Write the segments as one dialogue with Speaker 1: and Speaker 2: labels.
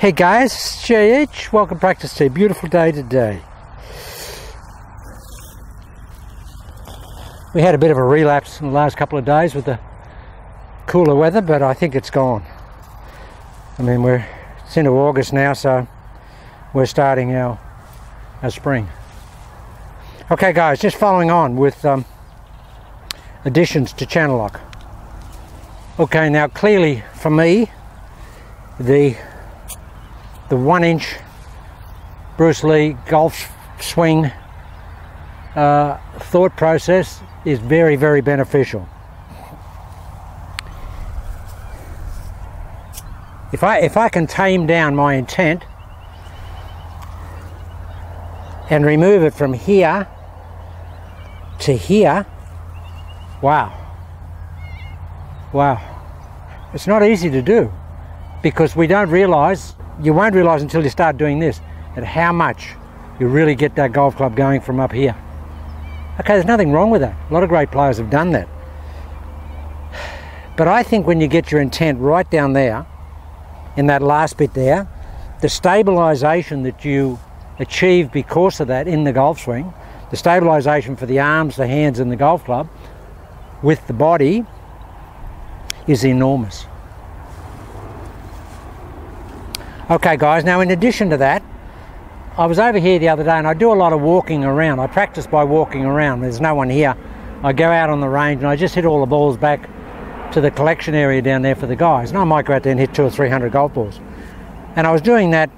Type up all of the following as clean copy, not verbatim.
Speaker 1: Hey guys, it's JH. Welcome to Practice Tee. Beautiful day today. We had a bit of a relapse in the last couple of days with the cooler weather, but I think it's gone. I mean, it's into August now, so we're starting our spring. Okay guys, just following on with additions to channel lock. Okay, now clearly for me, the 1-inch Bruce Lee golf swing thought process is very, very beneficial. If I can tame down my intent and remove it from here to here, wow, it's not easy to do, because we don't realize, you won't realize until you start doing this, that how much you really get that golf club going from up here. Okay, there's nothing wrong with that. A lot of great players have done that. But I think when you get your intent right down there, in that last bit there, the stabilization that you achieve because of that in the golf swing, the stabilization for the arms, the hands and the golf club with the body is enormous. Okay guys, now in addition to that, I was over here the other day and I do a lot of walking around. I practice by walking around. There's no one here. I go out on the range and I just hit all the balls back to the collection area down there for the guys. And I might go out there and hit 200 or 300 golf balls. And I was doing that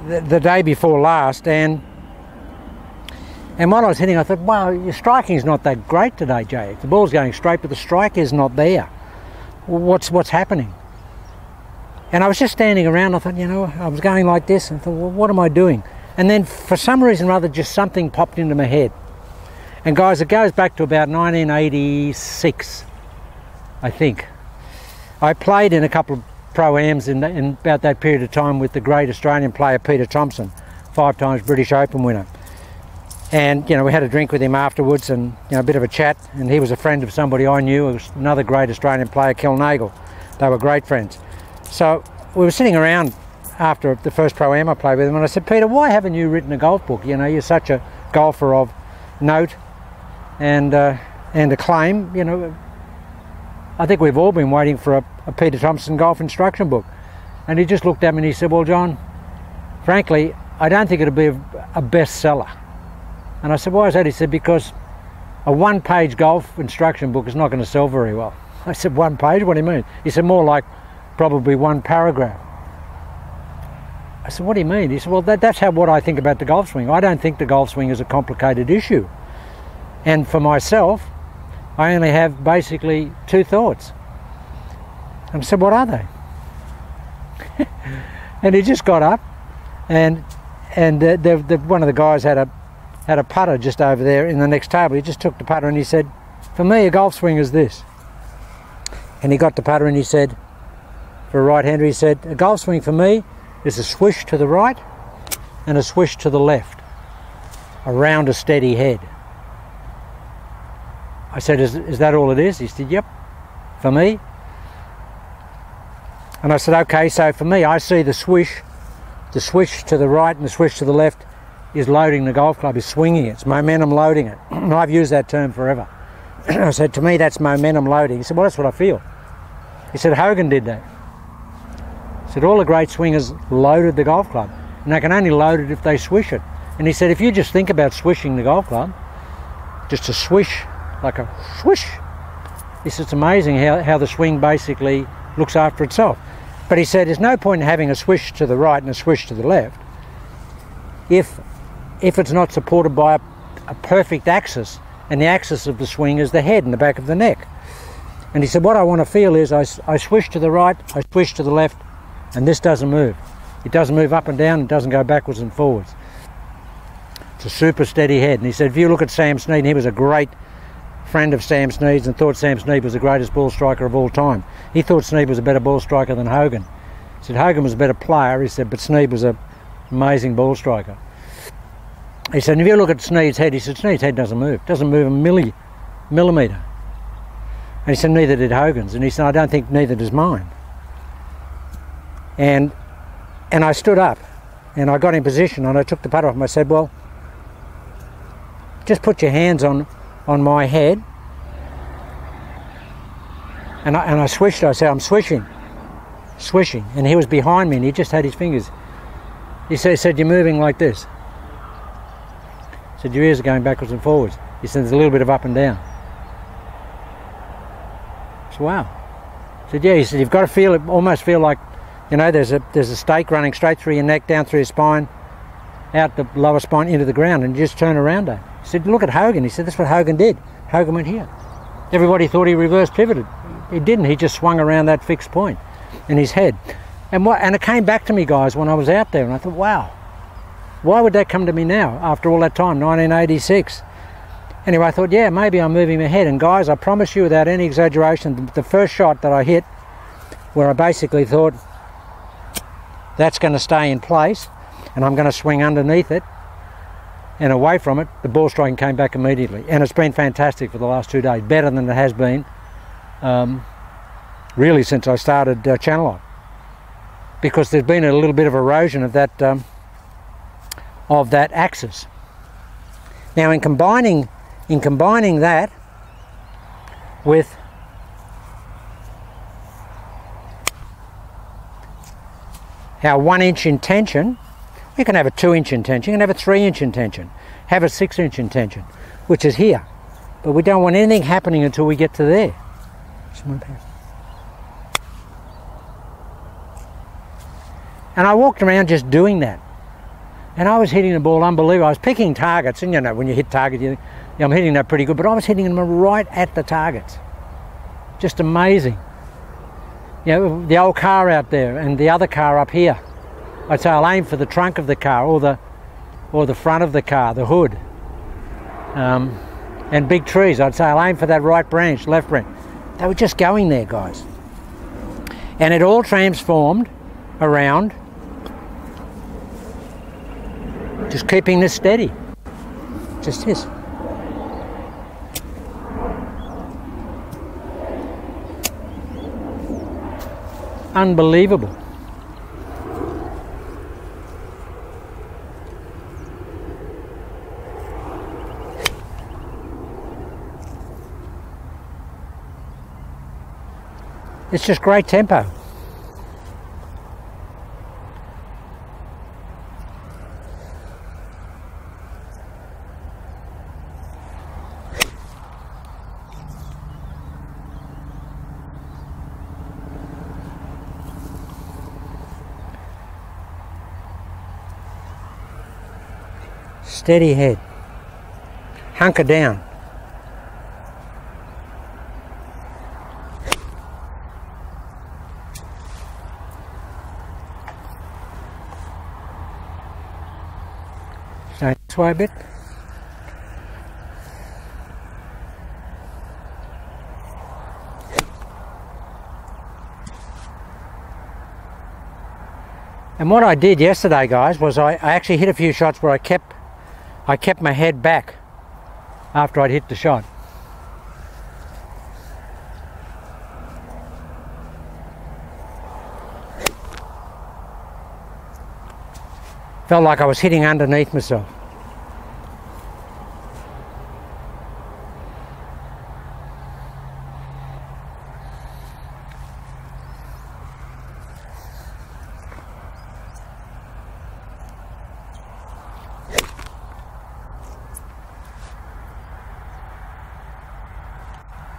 Speaker 1: the day before last, and while I was hitting, I thought, wow, your striking's not that great today, Jay. The ball's going straight, but the strike is not there. What's happening? And I was just standing around. I thought, you know, I was going like this, and I thought, well, what am I doing? And then for some reason or other, just something popped into my head. And guys, it goes back to about 1986, I think. I played in a couple of Pro-Ams in about that period of time with the great Australian player Peter Thomson, 5 times British Open winner. And, you know, we had a drink with him afterwards and, you know, a bit of a chat. And he was a friend of somebody I knew. It was another great Australian player, Kel Nagle. They were great friends. So we were sitting around after the first Pro-Am I played with him, and I said, Peter, why haven't you written a golf book? You know, you're such a golfer of note and acclaim. You know, I think we've all been waiting for a Peter Thomson golf instruction book. And he just looked at me and he said, well, John, frankly, I don't think it'll be a bestseller. And I said, why is that? He said, because a 1-page golf instruction book is not going to sell very well. I said, 1 page? What do you mean? He said, more like probably 1 paragraph. I said, what do you mean? He said, well, that's what I think about the golf swing. I don't think the golf swing is a complicated issue. And for myself, I only have basically 2 thoughts. And I said, what are they? And he just got up, and one of the guys had a putter just over there in the next table. He just took the putter and he said, for me, a golf swing is this. And he got the putter and he said, for a right-hander, he said, a golf swing for me is a swish to the right and a swish to the left, around a steady head. I said, is that all it is? He said, yep, for me. And I said, okay, so for me, I see the swish to the right and the swish to the left is loading the golf club, is swinging it, it's momentum loading it. And I've used that term forever. I said, to me, that's momentum loading. He said, well, that's what I feel. He said, Hogan did that. He said, all the great swingers loaded the golf club, and they can only load it if they swish it. And he said, if you just think about swishing the golf club, just a swish, like a swish, he said, it's amazing how the swing basically looks after itself. But he said, there's no point in having a swish to the right and a swish to the left if it's not supported by a perfect axis, and the axis of the swing is the head and the back of the neck. And he said, what I want to feel is I swish to the right, I swish to the left, and this doesn't move. It doesn't move up and down, it doesn't go backwards and forwards. It's a super steady head. And he said, if you look at Sam Snead, and he was a great friend of Sam Snead's and thought Sam Snead was the greatest ball striker of all time. He thought Snead was a better ball striker than Hogan. He said Hogan was a better player, he said, but Snead was an amazing ball striker. He said, if you look at Snead's head, he said, Snead's head doesn't move a millimetre. And he said, neither did Hogan's. And he said, I don't think neither does mine. And And I stood up and I got in position and I took the putter off and I said, well, just put your hands on my head. And I swished. I said, I'm swishing. And he was behind me and he just had his fingers. He said, you're moving like this. I said, your ears are going backwards and forwards. He said, there's a little bit of up and down. I said, wow. I said, yeah. He said, you've got to feel it, almost feel like, you know, there's a stake running straight through your neck, down through your spine, out the lower spine into the ground, and you just turn around it. He said, look at Hogan. He said, that's what Hogan did. Hogan went here. Everybody thought he reverse pivoted. He didn't. He just swung around that fixed point in his head. And it came back to me, guys, when I was out there, and I thought, wow, why would that come to me now after all that time, 1986? Anyway, I thought, yeah, maybe I'm moving my head. And guys, I promise you, without any exaggeration, the first shot that I hit, where I basically thought, that's going to stay in place, and I'm going to swing underneath it and away from it, the ball striking came back immediately. And it's been fantastic for the last 2 days, better than it has been really since I started Channel Lock, because there's been a little bit of erosion of that axis. Now, in combining that with our 1 inch intention, you can have a 2 inch intention, you can have a 3 inch intention, have a 6 inch intention, which is here. But we don't want anything happening until we get to there. And I walked around just doing that. And I was hitting the ball unbelievable. I was picking targets, and you know, when you hit targets, you think, yeah, I'm hitting that pretty good, but I was hitting them right at the targets. Just amazing. You know, the old car out there and the other car up here. I'd say I'll aim for the trunk of the car or the front of the car, the hood. And big trees, I'd say I'll aim for that right branch, left branch. They were just going there, guys. And it all transformed around just keeping this steady. Just this. Unbelievable. It's just great tempo. Steady head. Hunker down. So this way a bit. And what I did yesterday, guys, was I actually hit a few shots where I kept my head back after I'd hit the shot. Felt like I was hitting underneath myself.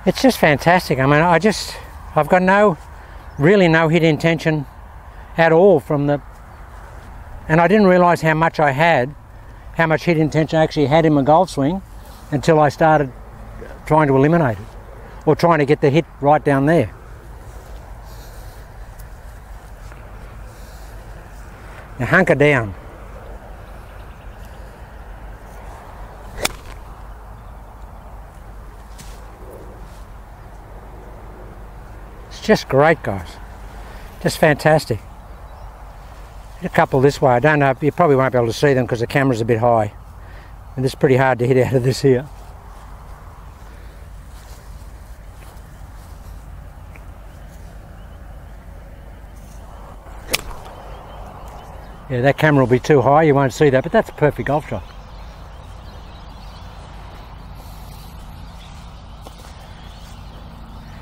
Speaker 1: It's just fantastic. I mean, I've got really no hit intention at all from the, and I didn't realise how much hit intention I actually had in my golf swing until I started trying to eliminate it, or trying to get the hit right down there. Now hunker down. Just great, guys. Just fantastic. Hit a couple this way. I don't know, you probably won't be able to see them because the camera's a bit high. And it's pretty hard to hit out of this here. Yeah, that camera will be too high, you won't see that, but that's a perfect golf shot.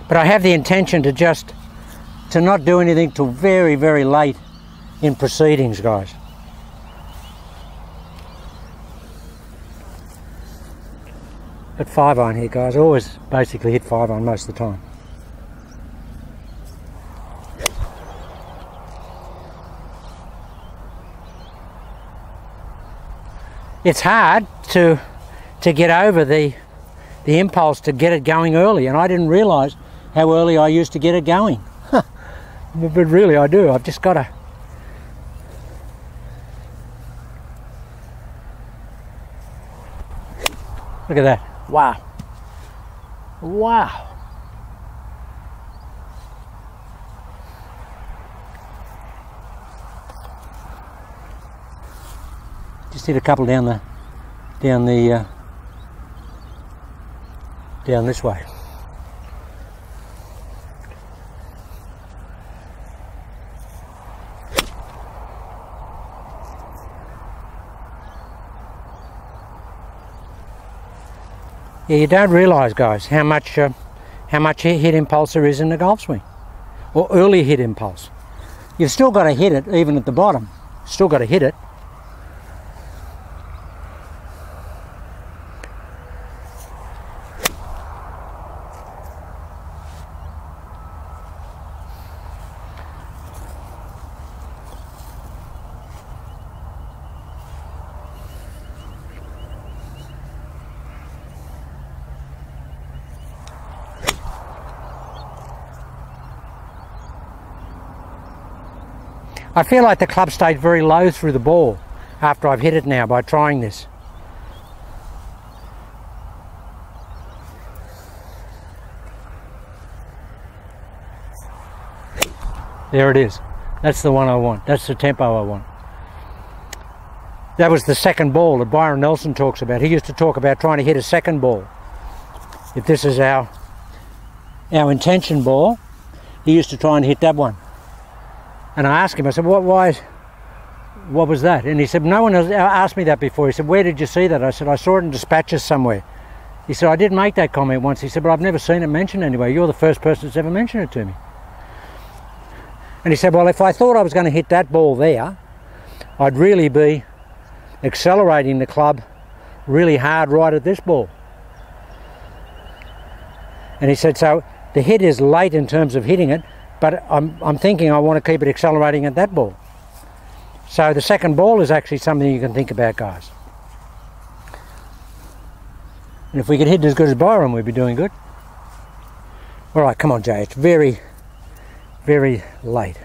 Speaker 1: But I have the intention to not do anything till very, very late in proceedings, guys. At 5-iron here, guys. I always basically hit 5-iron most of the time. It's hard to get over the impulse to get it going early, and I didn't realise how early I used to get it going. But really I do. I've just got to... Look at that. Wow. Wow. Just hit a couple down this way. Yeah, you don't realise, guys, how much hit impulse there is in the golf swing, or early hit impulse. You've still got to hit it, even at the bottom. Still got to hit it. I feel like the club stayed very low through the ball after I've hit it now by trying this. There it is. That's the one I want. That's the tempo I want. That was the second ball that Byron Nelson talks about. He used to talk about trying to hit a second ball. If this is our intention ball, he used to try and hit that one. And I asked him, I said, what was that? And he said, no one has asked me that before. He said, where did you see that? I said, I saw it in dispatches somewhere. He said, I did make that comment once. He said, but I've never seen it mentioned anywhere. You're the first person that's ever mentioned it to me. And he said, well, if I thought I was going to hit that ball there, I'd really be accelerating the club really hard right at this ball. And he said, so the hit is late in terms of hitting it, but I'm thinking I want to keep it accelerating at that ball. So the second ball is actually something you can think about, guys. And if we could hit as good as Byron, we'd be doing good. All right, come on, Jay. It's very, very late.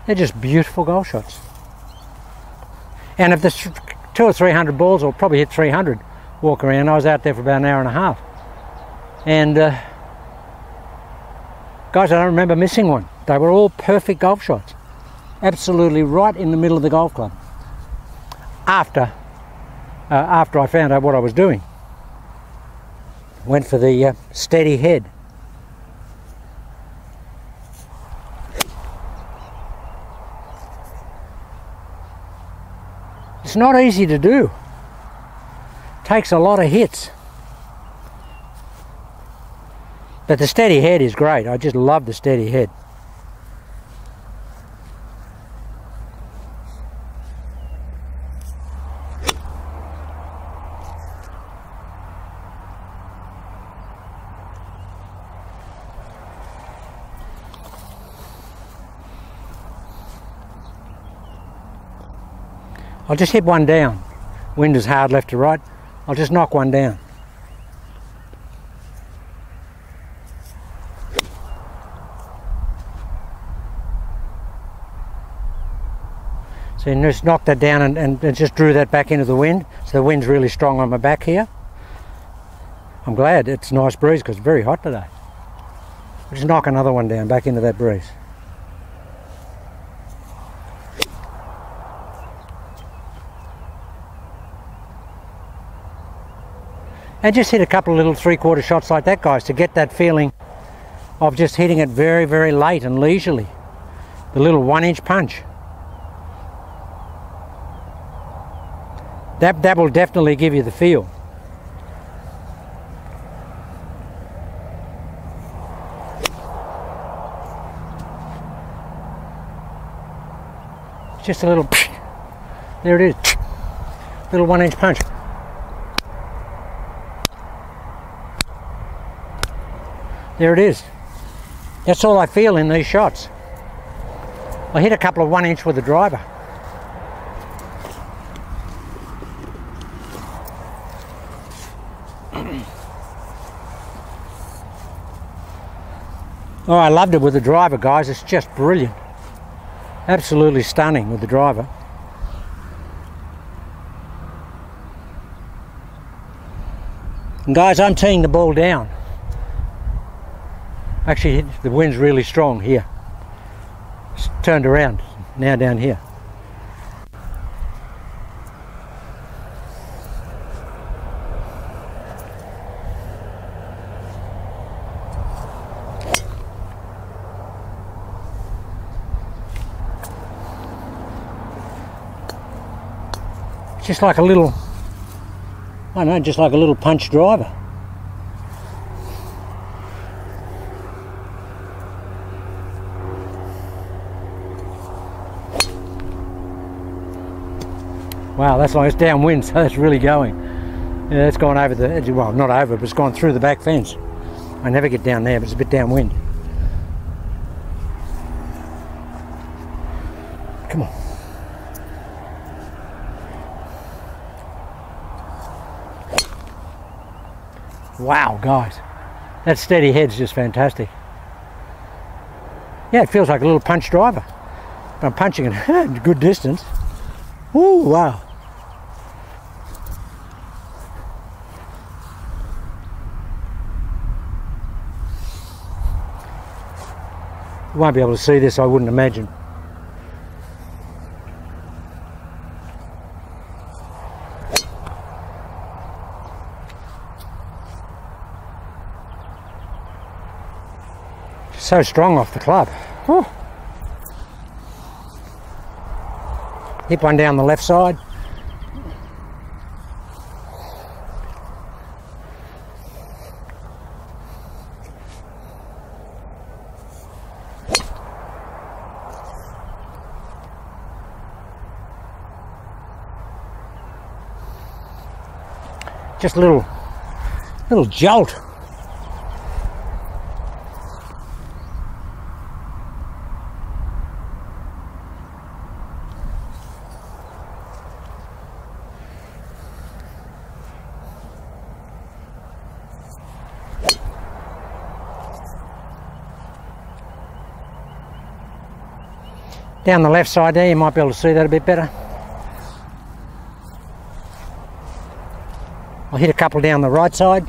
Speaker 1: They're just beautiful golf shots. And if there's 200 or 300 balls, I'll probably hit 300 walk around. I was out there for about an hour and a half. And guys, I don't remember missing one. They were all perfect golf shots. Absolutely right in the middle of the golf club. After I found out what I was doing. Went for the steady head. It's not easy to do. Takes a lot of hits. But the steady head is great. I just love the steady head. I'll just hit one down. Wind is hard left to right. I'll just knock one down. So just knocked that down and just drew that back into the wind. So the wind's really strong on my back here. I'm glad it's a nice breeze because it's very hot today. I'll just knock another one down back into that breeze. And just hit a couple of little 3/4 shots like that, guys, to get that feeling of just hitting it very, very late and leisurely. The little 1-inch punch. That will definitely give you the feel. Just a little, there it is, little 1-inch punch. There it is. That's all I feel in these shots. I hit a couple of 1-inch with the driver. Oh, I loved it with the driver, guys. It's just brilliant. Absolutely stunning with the driver. And guys, I'm teeing the ball down. Actually, the wind's really strong here. It's turned around, now down here. Just like a little, I don't know, just like a little punch driver. Wow, that's like, it's downwind, so that's really going. Yeah, it's gone over the, well, not over, but it's gone through the back fence. I never get down there, but it's a bit downwind. Come on. Wow, guys, that steady head's just fantastic. Yeah, it feels like a little punch driver. But I'm punching it at a good distance. Ooh, wow. You won't be able to see this, I wouldn't imagine. So strong off the club. Whew. Hit one down the left side. Just a little jolt. Down the left side there, you might be able to see that a bit better. I'll hit a couple down the right side.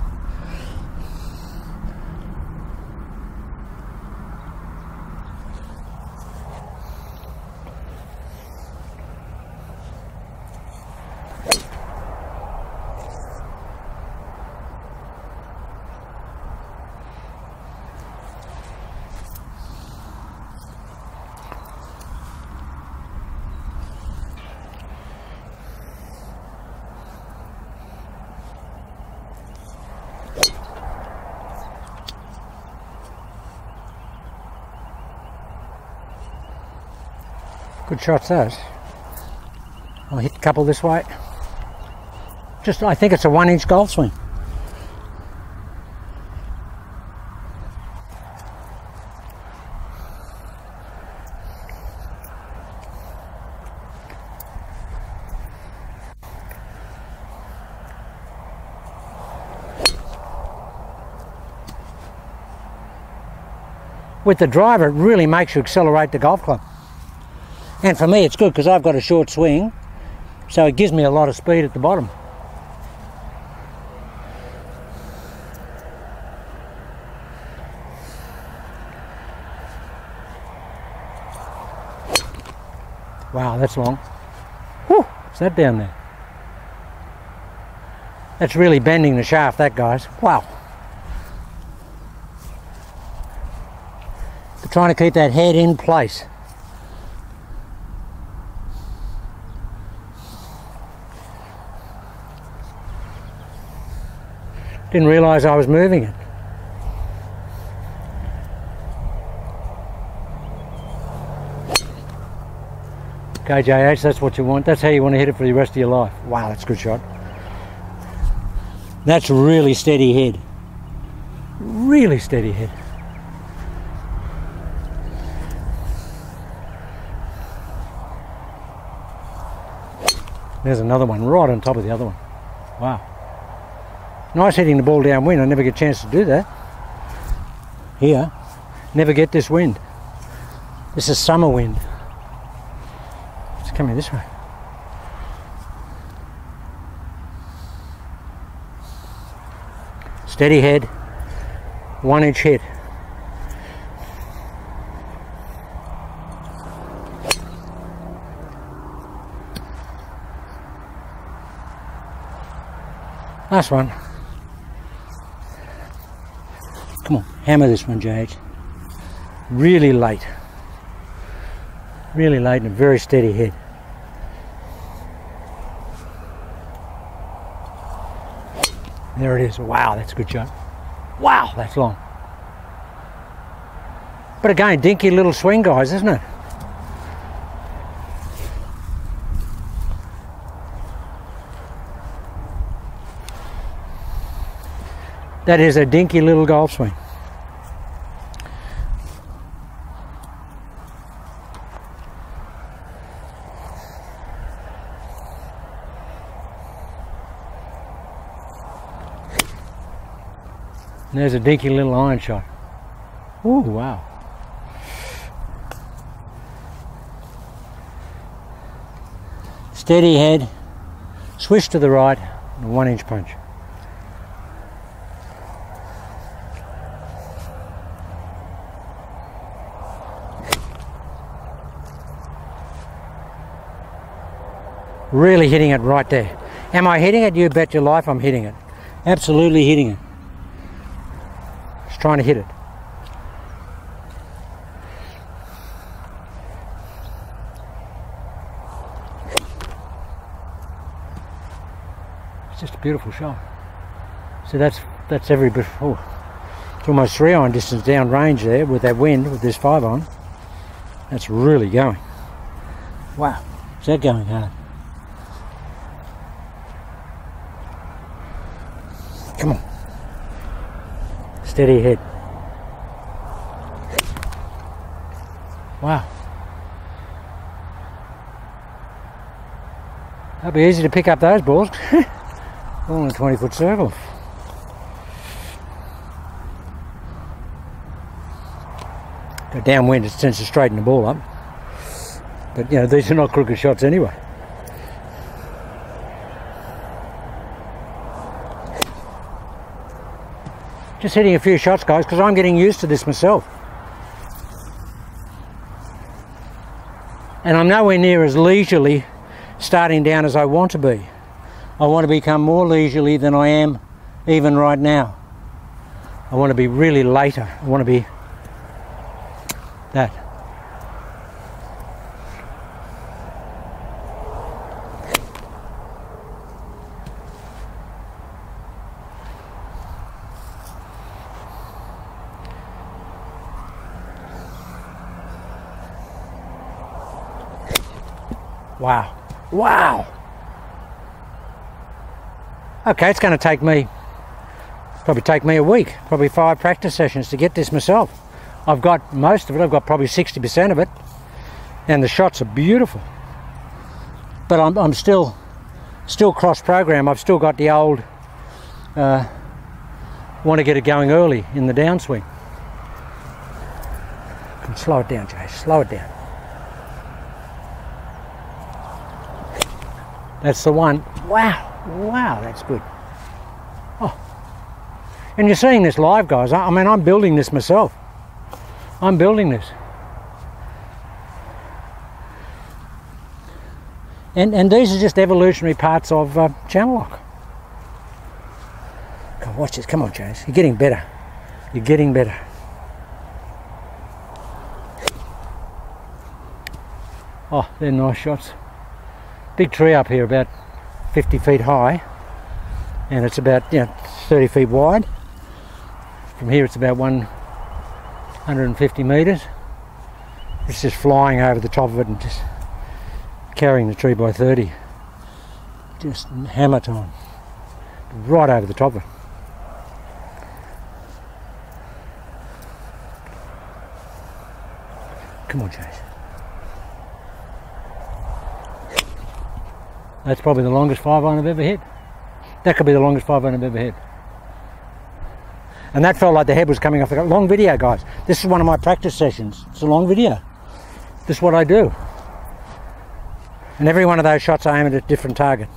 Speaker 1: Good shots those. I'll hit a couple this way. Just, I think it's a 1-inch golf swing. With the driver, it really makes you accelerate the golf club. And for me it's good because I've got a short swing, so it gives me a lot of speed at the bottom. Wow, that's long. Whew, what's that down there? That's really bending the shaft, that, guys. Wow. But trying to keep that head in place. Didn't realise I was moving it. Okay, JH, that's what you want. That's how you want to hit it for the rest of your life. Wow, that's a good shot. That's really steady head. Really steady head. There's another one right on top of the other one. Wow. Nice hitting the ball downwind. I never get a chance to do that. Here, never get this wind. This is summer wind. It's coming this way. Steady head, 1 inch hit. Last one. Come on, hammer this one, JH. Really late. Really late and a very steady head. There it is. Wow, that's a good shot. Wow, that's long. But again, dinky little swing, guys, isn't it? That is a dinky little golf swing. And there's a dinky little iron shot. Ooh, wow. Steady head, swish to the right, and a 1 inch punch. Really hitting it right there. Am I hitting it? You bet your life I'm hitting it. Absolutely hitting it. Just trying to hit it. It's just a beautiful shot. So that's every bit. Oh, it's almost 3-iron distance down range there with that wind, with this 5-iron. That's really going. Wow, is that going hard? Come on. Steady head. Wow. That'll be easy to pick up those balls. All in a 20-foot circle. Go downwind, it tends to straighten the ball up. But you know, these are not crooked shots anyway. Just hitting a few shots, guys, because I'm getting used to this myself. And I'm nowhere near as leisurely starting down as I want to be. I want to become more leisurely than I am even right now. I want to be really later. I want to be that. Wow. Wow. Okay, it's going to take me, probably take me a week, probably 5 practice sessions to get this myself. I've got most of it, I've got probably 60% of it, and the shots are beautiful. But I'm still cross-program. I've still got the old, want to get it going early in the downswing. Come, slow it down, Jay, slow it down. That's the one. Wow, wow, that's good. Oh, and you're seeing this live, guys. I mean, I'm building this myself. I'm building this. And these are just evolutionary parts of channel lock. God, watch this. Come on, James. You're getting better. You're getting better. Oh, they're nice shots. Big tree up here, about 50 feet high, and it's about 30 feet wide. From here it's about 150 metres. It's just flying over the top of it and just carrying the tree by 30. Just hammer time. Right over the top of it. Come on, Chase. That's probably the longest 5-iron I've ever hit. That could be the longest 5-iron I've ever hit. And that felt like the head was coming off. The long video, guys. This is one of my practice sessions. It's a long video. This is what I do. And every one of those shots I aim at a different target.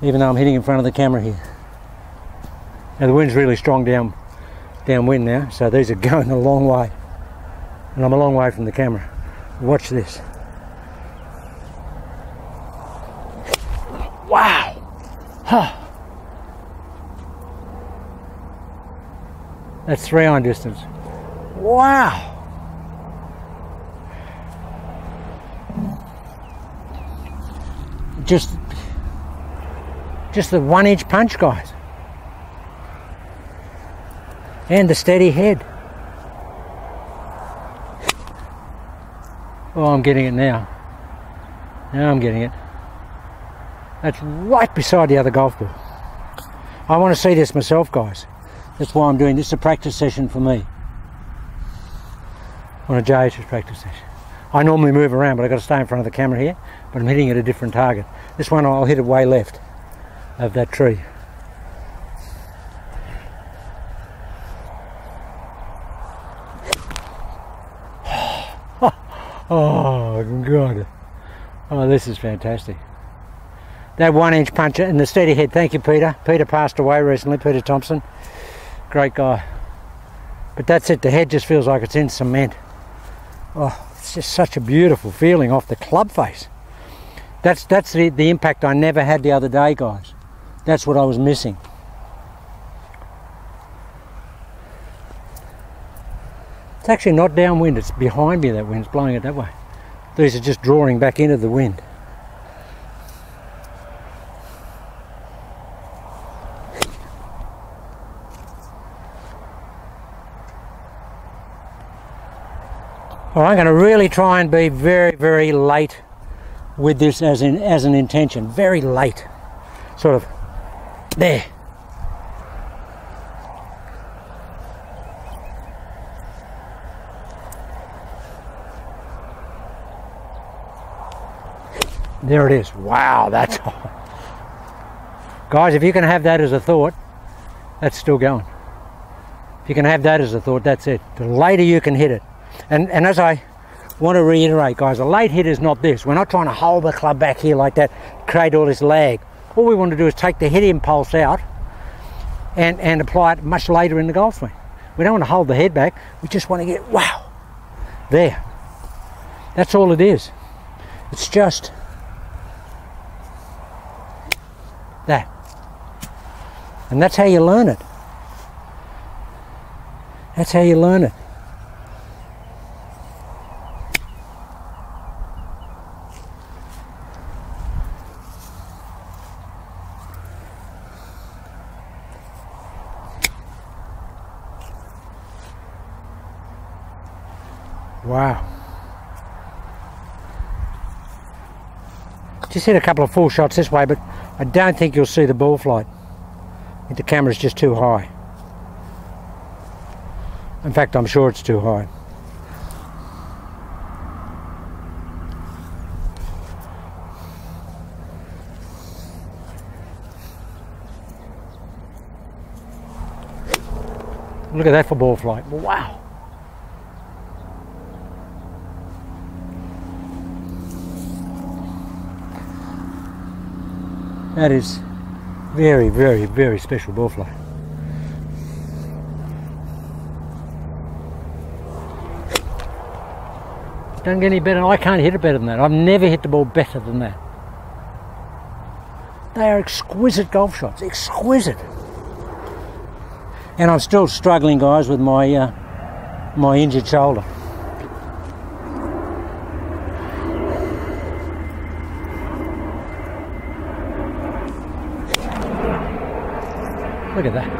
Speaker 1: Even though I'm hitting in front of the camera here. Now the wind's really strong downwind now, so these are going a long way. And I'm a long way from the camera. Watch this. Wow! Huh. That's 3-iron distance. Wow! Just the 1-inch punch, guys. And the steady head. Oh, I'm getting it now. Now I'm getting it. That's right beside the other golf ball. I want to see this myself, guys. That's why I'm doing this. It's a practice session for me. On a JH's practice session. I normally move around, but I've got to stay in front of the camera here. But I'm hitting at a different target. This one I'll hit it way left of that tree. Oh God. Oh, this is fantastic. That 1-inch puncher and the steady head. Thank you, Peter. Peter passed away recently, Peter Thompson. Great guy. But that's it, the head just feels like it's in cement. Oh, it's just such a beautiful feeling off the club face. That's the impact I never had the other day, guys. That's what I was missing. It's actually not downwind, it's behind me, that wind's blowing it that way. These are just drawing back into the wind. Well, I'm going to really try and be very, very late with this as an intention. Very late. Sort of there. There it is. Wow, that's all. Guys, if you can have that as a thought, that's still going. If you can have that as a thought, that's it. The later you can hit it. And as I want to reiterate, guys, a late hit is not this. We're not trying to hold the club back here like that, create all this lag. All we want to do is take the hit impulse out and apply it much later in the golf swing. We don't want to hold the head back. We just want to get, wow, there. That's all it is. It's just that. And that's how you learn it. That's how you learn it. Wow. Just hit a couple of full shots this way, but I don't think you'll see the ball flight. I think the camera's just too high. In fact, I'm sure it's too high. Look at that for ball flight. Wow. That is very, very, very special ball flight. Don't get any better. I can't hit it better than that. I've never hit the ball better than that. They are exquisite golf shots. Exquisite. And I'm still struggling, guys, with my my injured shoulder. Look at that.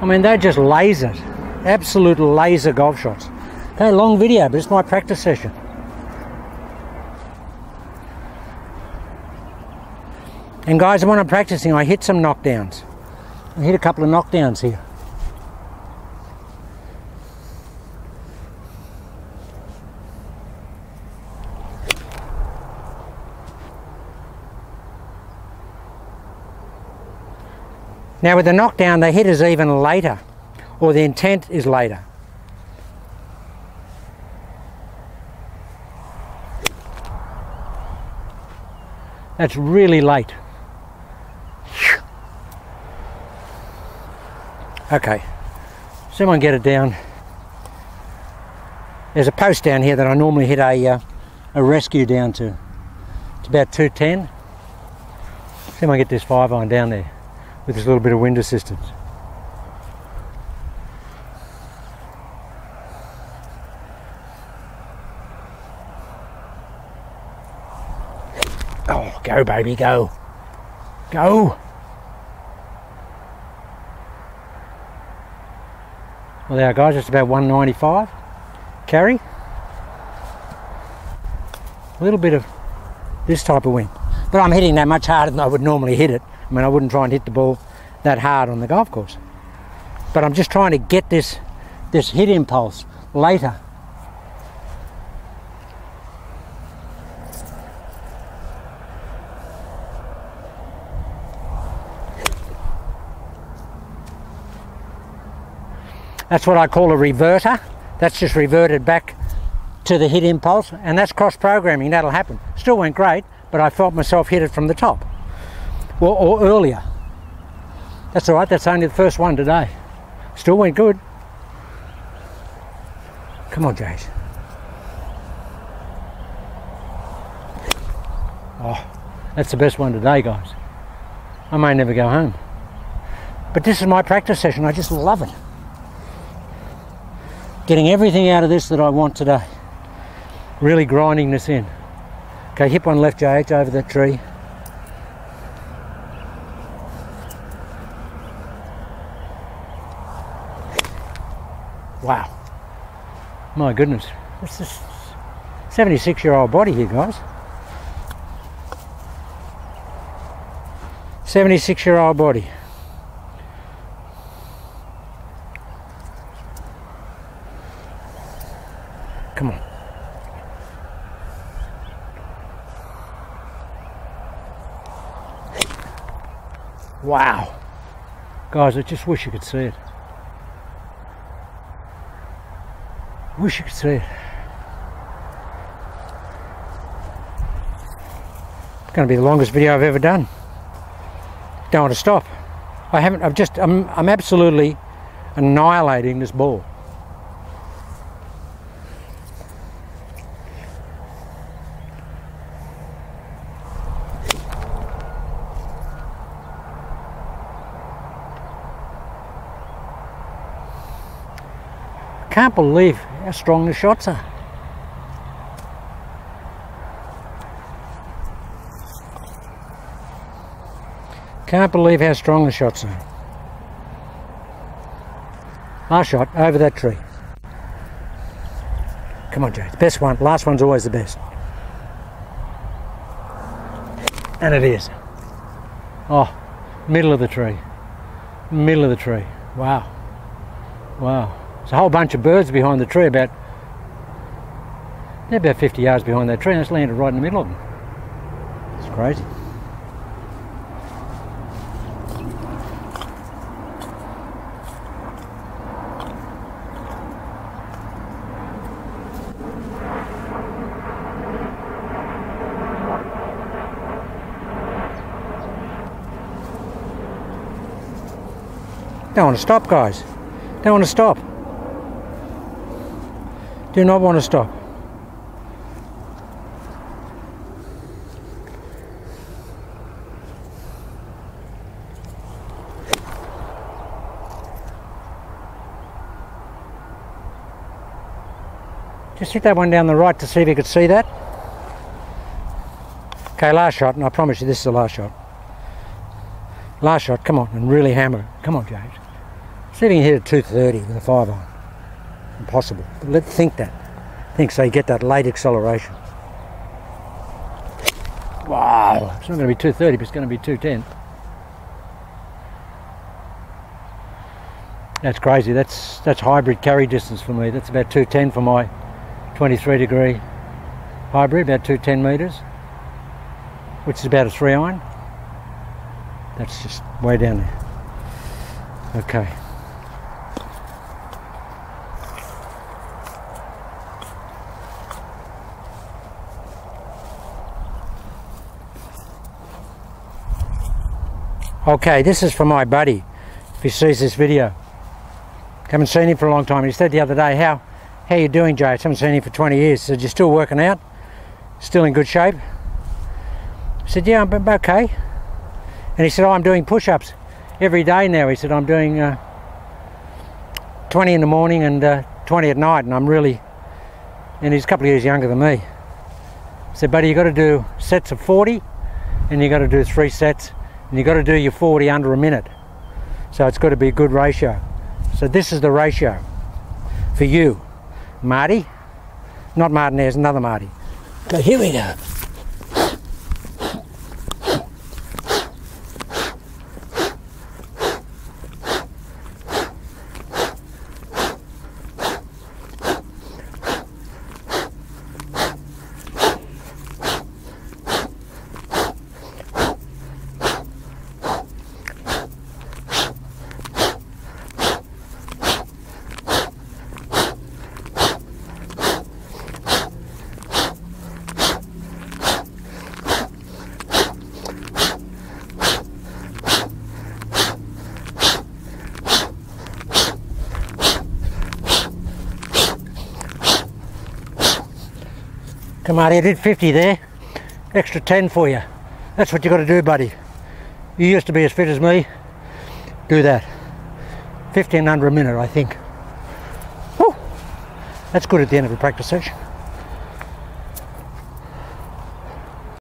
Speaker 1: I mean, they're just lasers. Absolute laser golf shots. Okay, long video, but it's my practice session. And guys, when I'm practicing, I hit some knockdowns. I hit a couple of knockdowns here. Now with the knockdown, the hit is even later, or the intent is later. That's really late. Okay, see if I can get it down. There's a post down here that I normally hit a rescue down to. It's about 210. See if I can get this 5-iron down there with this little bit of wind assistance. Oh, go baby, go. Go. Well there guys, it's about 195 carry. A little bit of this type of wind. But I'm hitting that much harder than I would normally hit it. I mean, I wouldn't try and hit the ball that hard on the golf course. But I'm just trying to get this hit impulse later. That's what I call a reverter. That's just reverted back to the hit impulse, and that's cross-programming. That'll happen. Still went great, but I felt myself hit it from the top. Or earlier. That's all right, that's only the first one today. Still went good. Come on, Jace. Oh, that's the best one today, guys. I may never go home. But this is my practice session. I just love it. Getting everything out of this that I want today. Really grinding this in. Okay, hip one left, JH, over that tree. Wow. My goodness. This is 76-year-old body here, guys. 76-year-old body. Come on. Wow. Guys, I just wish you could see it. Wish you could see it. It's going to be the longest video I've ever done. Don't want to stop. I'm absolutely annihilating this ball. Can't believe how strong the shots are. Can't believe how strong the shots are. Last shot over that tree. Come on, James. Best one. Last one's always the best. And it is. Oh, middle of the tree. Middle of the tree. Wow. Wow. There's a whole bunch of birds behind the tree, they're about 50 yards behind that tree, and it's landed right in the middle of them. It's crazy. Don't want to stop, guys. Don't want to stop. Do not want to stop. Just hit that one down the right to see if you could see that. Okay, last shot, and I promise you this is the last shot. Last shot, come on, and really hammer it. Come on, James. See if you can hit it 230 with a 5-iron. Impossible. But let's think that. Think so you get that late acceleration. Wow, it's not going to be 230, but it's going to be 210. That's crazy. That's hybrid carry distance for me. That's about 210 for my 23-degree hybrid, about 210 metres, which is about a 3-iron. That's just way down there. Okay. Okay, this is for my buddy, if he sees this video. Haven't seen him for a long time. He said the other day, how you doing, Jay? I haven't seen him for 20 years. He said, you're still working out? Still in good shape? I said, yeah, I'm okay. And he said, oh, I'm doing push-ups every day now. He said, I'm doing 20 in the morning and 20 at night, and I'm really, and he's a couple of years younger than me. I said, buddy, you got to do sets of 40, and you got to do 3 sets, and you got to do your 40 under a minute. So it's got to be a good ratio. So this is the ratio for you, Marty. Not Martin, there's another Marty. Okay, here we go. Come on, I did 50 there. Extra 10 for you. That's what you got to do, buddy. You used to be as fit as me. Do that. 15 under a minute, I think. Whew. That's good at the end of a practice session.